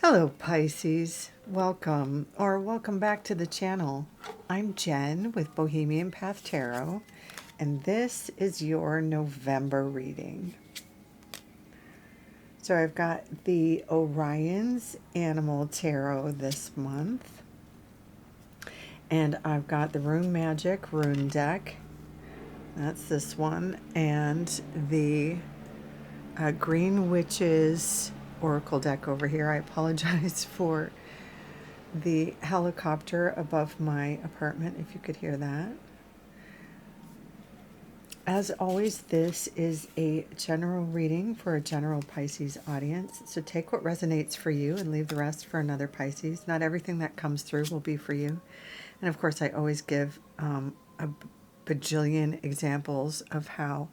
Hello Pisces, welcome back to the channel. I'm Jen with Bohemian Path Tarot, and this is your November reading. So I've got the Orion's Animal Tarot this month, and I've got the Rune Magic Rune Deck, that's this one, and the Green Witches Oracle deck over here. I apologize for the helicopter above my apartment, if you could hear that. As always, this is a general reading for a general Pisces audience. So take what resonates for you and leave the rest for another Pisces. Not everything that comes through will be for you. And of course, I always give a bajillion examples of how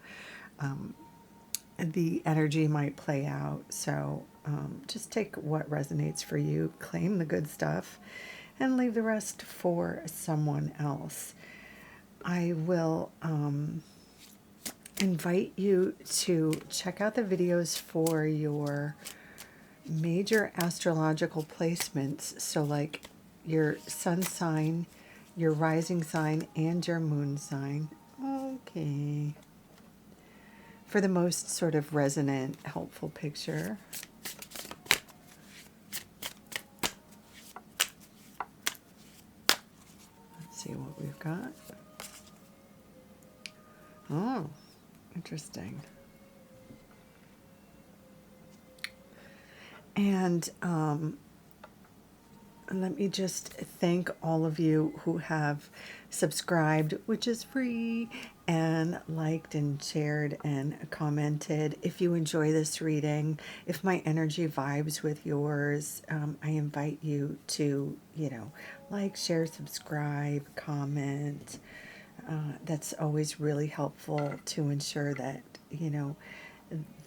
the energy might play out. So just take what resonates for you, claim the good stuff, and leave the rest for someone else. I will invite you to check out the videos for your major astrological placements. So like your sun sign, your rising sign, and your moon sign. Okay. For the most sort of resonant, helpful picture. Let's see what we've got. Oh, interesting. And let me just thank all of you who have subscribed, which is free, and liked and shared and commented. If you enjoy this reading, if my energy vibes with yours, I invite you to, like, share, subscribe, comment. That's always really helpful to ensure that,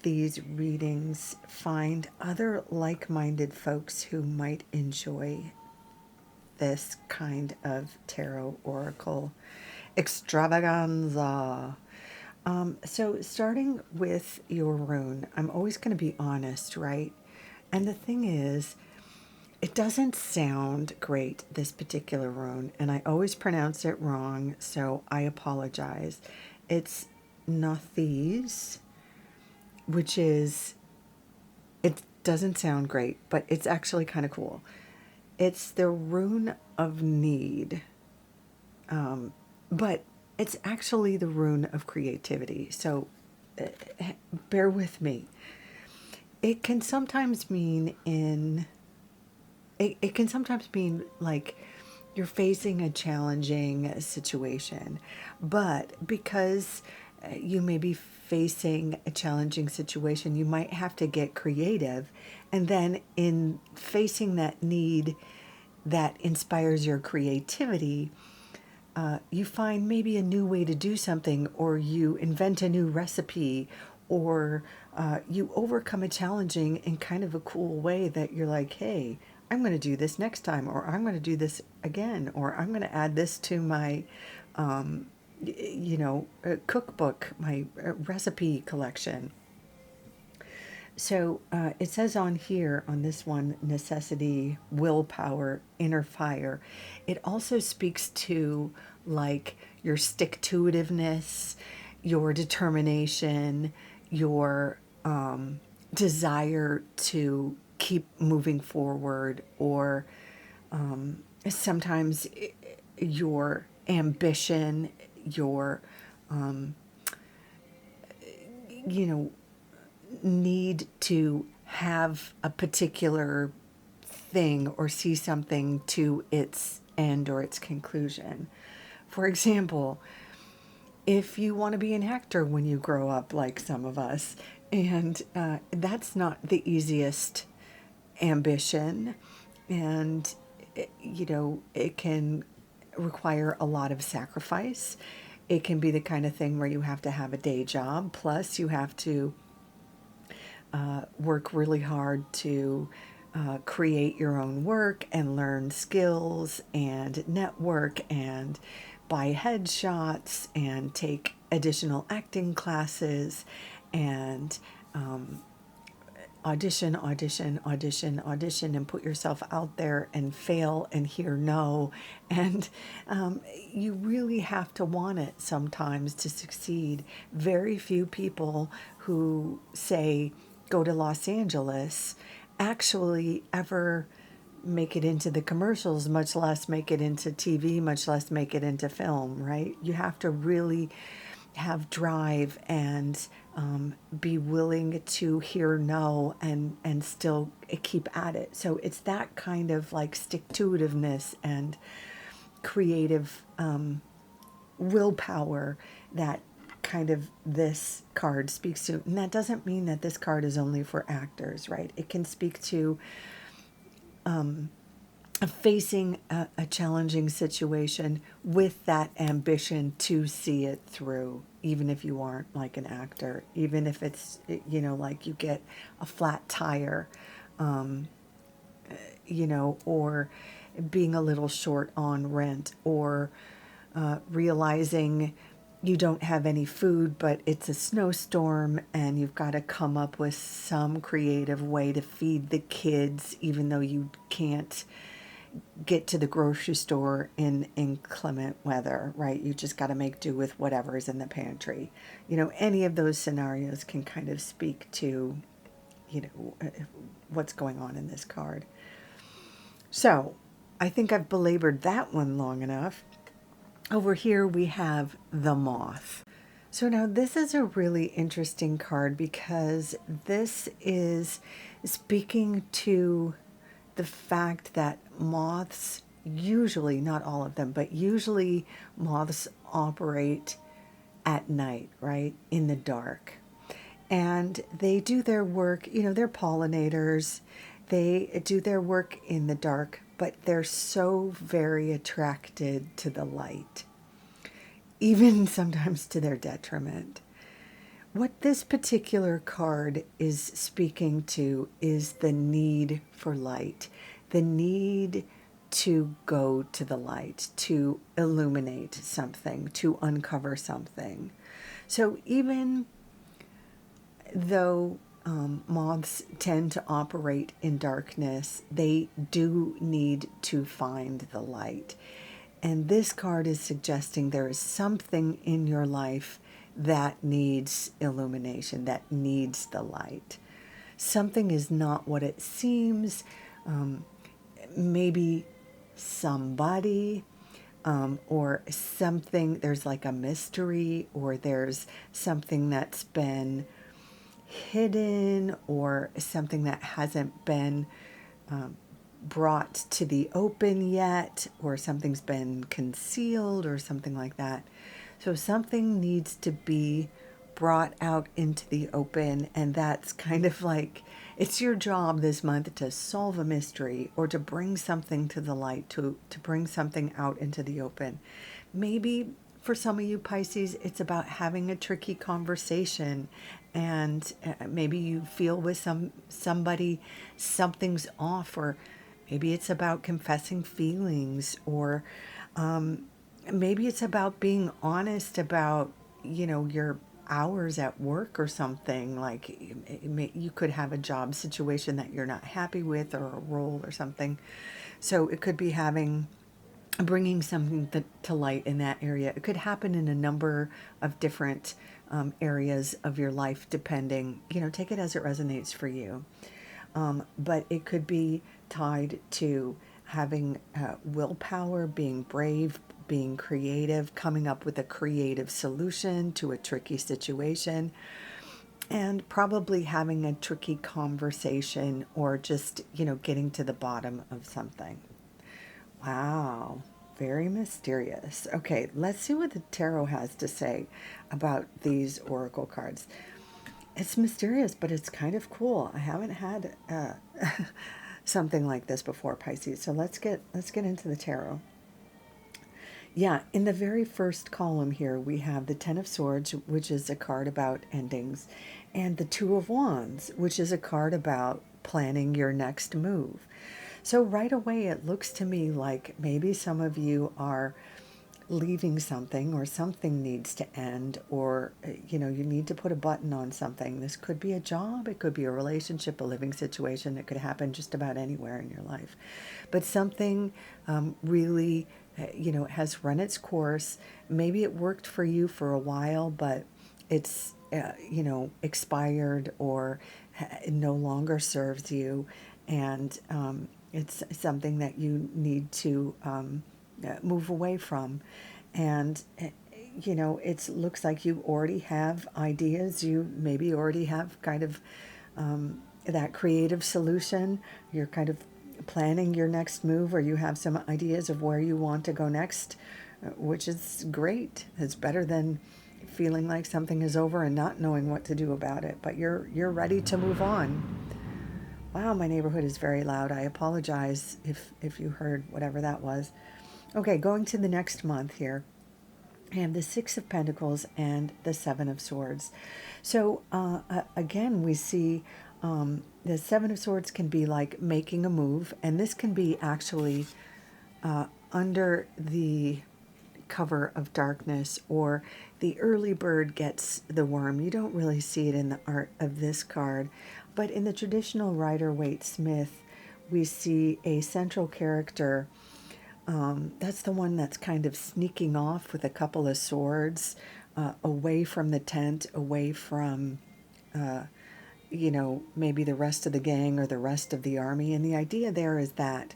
these readings find other like-minded folks who might enjoy this kind of tarot oracle extravaganza. So starting with your rune, I'm always going to be honest, right? And the thing is, it doesn't sound great, this particular rune, and I always pronounce it wrong, so I apologize. It's Nathes, which is, it doesn't sound great, but it's actually kind of cool. It's the rune of need, but it's actually the rune of creativity. So bear with me. It can sometimes mean it can sometimes mean like you're facing a challenging situation, but because you may be facing a challenging situation, you might have to get creative. And then in facing that need that inspires your creativity, you find maybe a new way to do something, or you invent a new recipe, or you overcome a challenging in kind of a cool way that you're like, hey, I'm going to do this next time, or I'm going to do this again, or I'm going to add this to my cookbook, my recipe collection. So it says on here, on this one, necessity, willpower, inner fire. It also speaks to like your stick-to-itiveness, your determination, your desire to keep moving forward, or sometimes your ambition, your need to have a particular thing or see something to its end or its conclusion. For example, if you want to be an actor when you grow up, like some of us, and that's not the easiest ambition, and it can require a lot of sacrifice. It can be the kind of thing where you have to have a day job, plus you have to work really hard to create your own work and learn skills and network and buy headshots and take additional acting classes and audition, audition, audition, audition, and put yourself out there and fail and hear no. And you really have to want it sometimes to succeed. Very few people who say, go to Los Angeles, actually ever make it into the commercials, much less make it into TV, much less make it into film, right? You have to really have drive and be willing to hear no and still keep at it. So it's that kind of like stick-to-itiveness and creative willpower that kind of this card speaks to. And that doesn't mean that this card is only for actors, right? It can speak to facing a challenging situation with that ambition to see it through, even if you aren't like an actor, even if it's, you know, like you get a flat tire, you know, or being a little short on rent, or realizing you don't have any food, but it's a snowstorm and you've got to come up with some creative way to feed the kids, even though you can't get to the grocery store in inclement weather, right? You just got to make do with whatever is in the pantry. You know, any of those scenarios can kind of speak to, you know, what's going on in this card. So I think I've belabored that one long enough. Over here we have the Moth. So now this is a really interesting card because this is speaking to the fact that moths usually, not all of them, but usually moths operate at night, right? In the dark. And they do their work, you know, they're pollinators. They do their work in the dark, but they're so very attracted to the light, even sometimes to their detriment. What this particular card is speaking to is the need for light, the need to go to the light, to illuminate something, to uncover something. So even though moths tend to operate in darkness, they do need to find the light. And this card is suggesting there is something in your life that needs illumination, that needs the light. Something is not what it seems. Maybe somebody or something, there's like a mystery, or there's something that's been hidden, or something that hasn't been brought to the open yet, or something's been concealed or something like that. So something needs to be brought out into the open, and that's kind of like, it's your job this month to solve a mystery or to bring something to the light, to bring something out into the open. Maybe for some of you Pisces, it's about having a tricky conversation, and maybe you feel with somebody something's off, or maybe it's about confessing feelings, or maybe it's about being honest about, you know, your hours at work or something. Like you could have a job situation that you're not happy with, or a role or something. So it could be bringing something to light in that area. It could happen in a number of different areas of your life, depending, you know, take it as it resonates for you. But it could be tied to having willpower, being brave, being creative, coming up with a creative solution to a tricky situation, and probably having a tricky conversation, or just, you know, getting to the bottom of something. Wow, very mysterious. Okay, let's see what the tarot has to say about these oracle cards. It's mysterious, but it's kind of cool. I haven't had something like this before, Pisces. So let's get into the tarot. Yeah, in the very first column here, we have the Ten of Swords, which is a card about endings, and the Two of Wands, which is a card about planning your next move. So right away, it looks to me like maybe some of you are leaving something, or something needs to end, or you know, you need to put a button on something. This could be a job, it could be a relationship, a living situation. It could happen just about anywhere in your life, but something really you know, has run its course. Maybe it worked for you for a while, but it's you know, expired, or no longer serves you, and it's something that you need to move away from. And you know, it looks like you already have ideas. You maybe already have kind of that creative solution. You're kind of planning your next move, or you have some ideas of where you want to go next, which is great. It's better than feeling like something is over and not knowing what to do about it, but you're ready to move on. Wow, my neighborhood is very loud. I apologize if you heard whatever that was. Okay, going to the next month here. I have the Six of Pentacles and the Seven of Swords. So again, we see the Seven of Swords can be like making a move, and this can be actually under the cover of darkness, or the early bird gets the worm. You don't really see it in the art of this card, but in the traditional Rider-Waite-Smith, we see a central character. That's the one that's kind of sneaking off with a couple of swords, away from the tent, away from, you know, maybe the rest of the gang or the rest of the army. And the idea there is that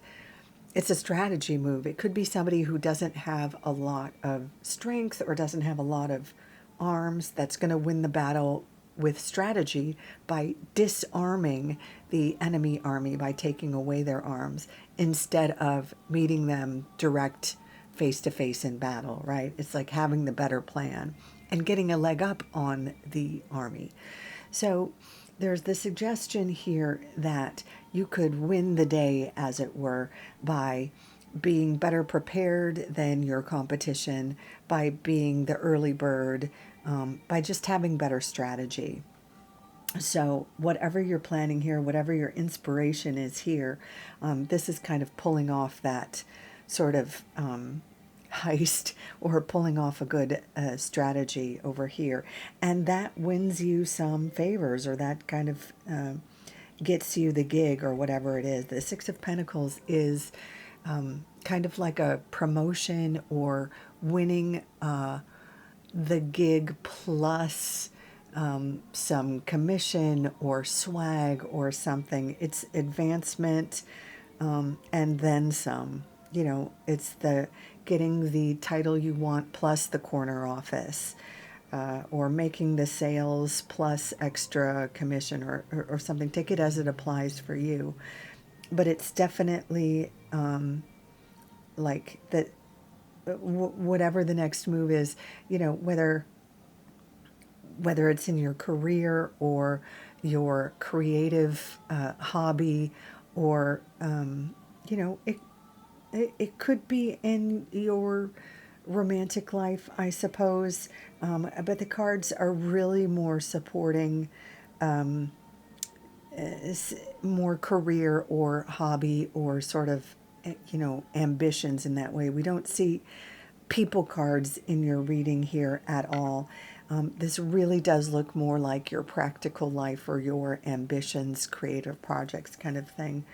it's a strategy move. It could be somebody who doesn't have a lot of strength or doesn't have a lot of arms that's going to win the battle with strategy by disarming the enemy army, by taking away their arms instead of meeting them direct face to face in battle, right? It's like having the better plan and getting a leg up on the army. So there's the suggestion here that you could win the day, as it were, by being better prepared than your competition, by being the early bird, by just having better strategy. So whatever you're planning here, whatever your inspiration is here, this is kind of pulling off that sort of heist, or pulling off a good strategy over here. And that wins you some favors, or that kind of gets you the gig, or whatever it is. The Six of Pentacles is kind of like a promotion, or winning the gig plus some commission or swag or something. It's advancement and then some. You know, it's the getting the title you want plus the corner office, or making the sales plus extra commission, or something. Take it as it applies for you. But it's definitely like that, whatever the next move is, you know, whether it's in your career or your creative hobby, or you know, it could be in your romantic life, I suppose, but the cards are really more supporting more career or hobby, or sort of, you know, ambitions in that way. We don't see people cards in your reading here at all. This really does look more like your practical life, or your ambitions, creative projects kind of thing.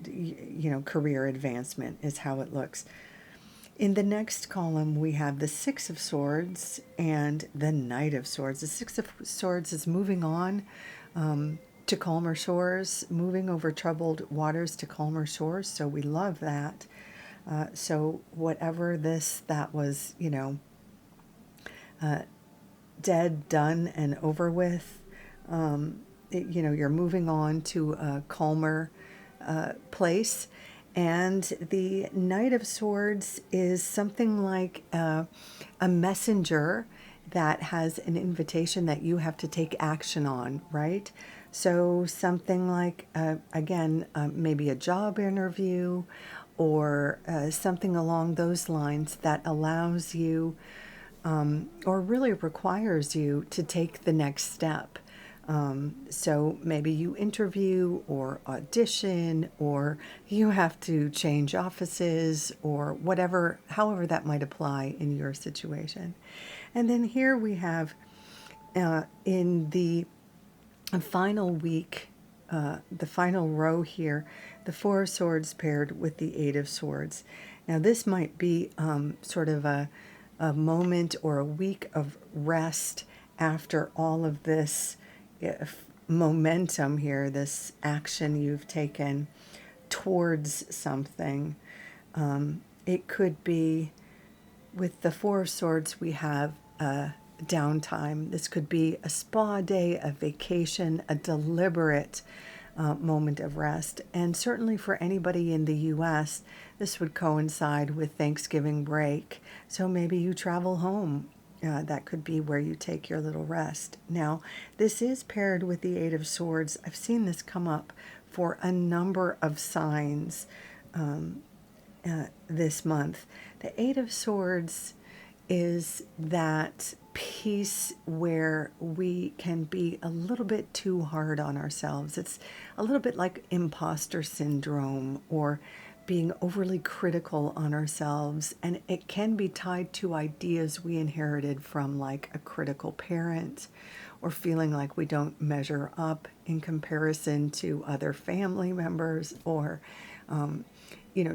You know, career advancement is how it looks. In the next column, we have the Six of Swords and the Knight of Swords. The Six of Swords is moving on to calmer shores, moving over troubled waters to calmer shores. So we love that. So whatever that was, you know, dead, done, and over with, you know, you're moving on to a calmer place. And the Knight of Swords is something like a messenger that has an invitation that you have to take action on, right? So something like, again, maybe a job interview, or something along those lines that allows you, or really requires you to take the next step. So maybe you interview or audition, or you have to change offices, or whatever, however that might apply in your situation. And then here we have in the final week, the final row here, the Four of Swords paired with the Eight of Swords. Now, this might be sort of a moment or a week of rest after all of this momentum here, this action you've taken towards something. It could be, with the Four of Swords, we have downtime. This could be a spa day, a vacation, a deliberate moment of rest. And certainly for anybody in the US, this would coincide with Thanksgiving break. So maybe you travel home. That could be where you take your little rest. Now, this is paired with the Eight of Swords. I've seen this come up for a number of signs this month. The Eight of Swords is that piece where we can be a little bit too hard on ourselves. It's a little bit like imposter syndrome, or being overly critical on ourselves, and it can be tied to ideas we inherited from, like, a critical parent, or feeling like we don't measure up in comparison to other family members, or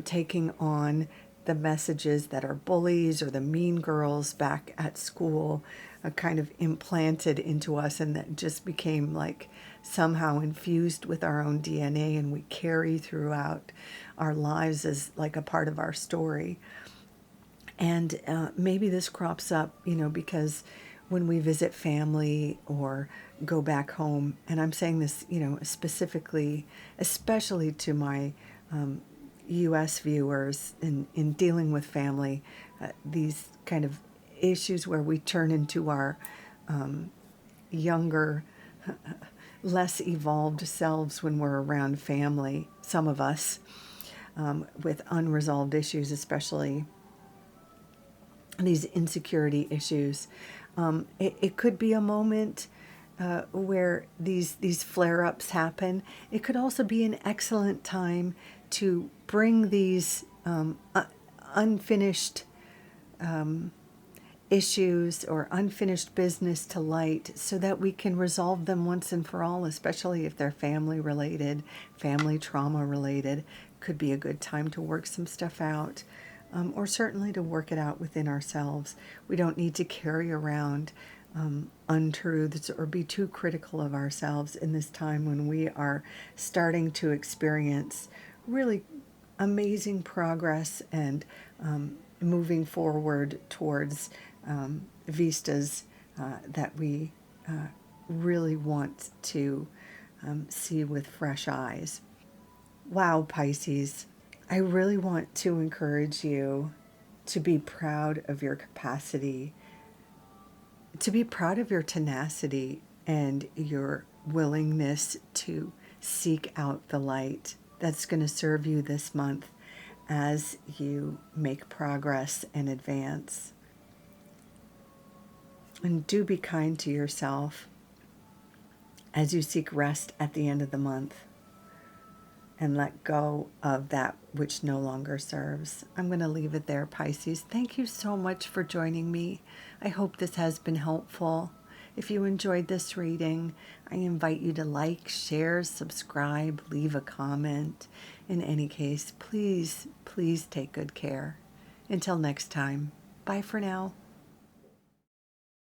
taking on the messages that are bullies or the mean girls back at school kind of implanted into us, and that just became like somehow infused with our own DNA, and we carry throughout our lives as like a part of our story. And maybe this crops up, because when we visit family or go back home, and I'm saying this, specifically, especially to my U.S. viewers in dealing with family, these kind of issues where we turn into our younger, less evolved selves when we're around family, some of us, with unresolved issues, especially these insecurity issues. It could be a moment where these flare-ups happen. It could also be an excellent time to bring these unfinished issues or unfinished business to light, so that we can resolve them once and for all, especially if they're family related, family trauma related. Could be a good time to work some stuff out, or certainly to work it out within ourselves. We don't need to carry around untruths or be too critical of ourselves in this time when we are starting to experience really amazing progress and moving forward towards vistas that we really want to see with fresh eyes. Wow, Pisces, I really want to encourage you to be proud of your capacity, to be proud of your tenacity and your willingness to seek out the light that's going to serve you this month as you make progress and advance. And do be kind to yourself as you seek rest at the end of the month, and let go of that which no longer serves. I'm going to leave it there, Pisces. Thank you so much for joining me. I hope this has been helpful. If you enjoyed this reading, I invite you to like, share, subscribe, leave a comment. In any case, please take good care. Until next time, bye for now.